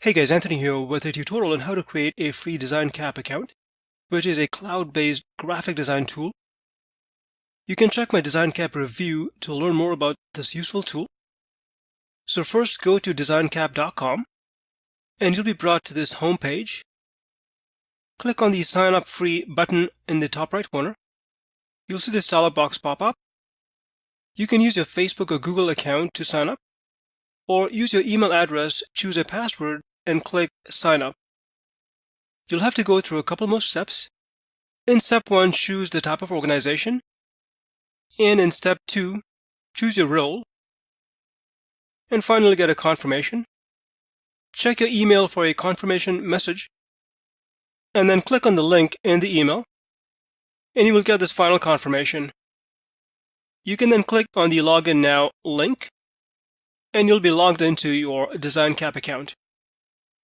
Hey guys, Anthony here with a tutorial on how to create a free DesignCap account, which is a cloud-based graphic design tool. You can check my DesignCap review to learn more about this useful tool. So first go to designcap.com and you'll be brought to this home page. Click on the Sign Up Free button in the top right corner. You'll see this dialog box pop up. You can use your Facebook or Google account to sign up, or use your email address, choose a password, and click Sign Up. You'll have to go through a couple more steps. In step 1, choose the type of organization. And in step 2, choose your role. And finally, get a confirmation. Check your email for a confirmation message. And then click on the link in the email. And you will get this final confirmation. You can then click on the Login Now link. And you'll be logged into your DesignCap account.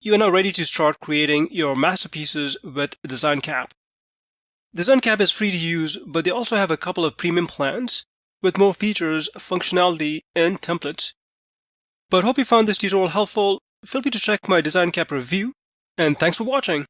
You are now ready to start creating your masterpieces with DesignCap. DesignCap is free to use, but they also have a couple of premium plans with more features, functionality, and templates. But hope you found this tutorial helpful. Feel free to check my DesignCap review, and thanks for watching.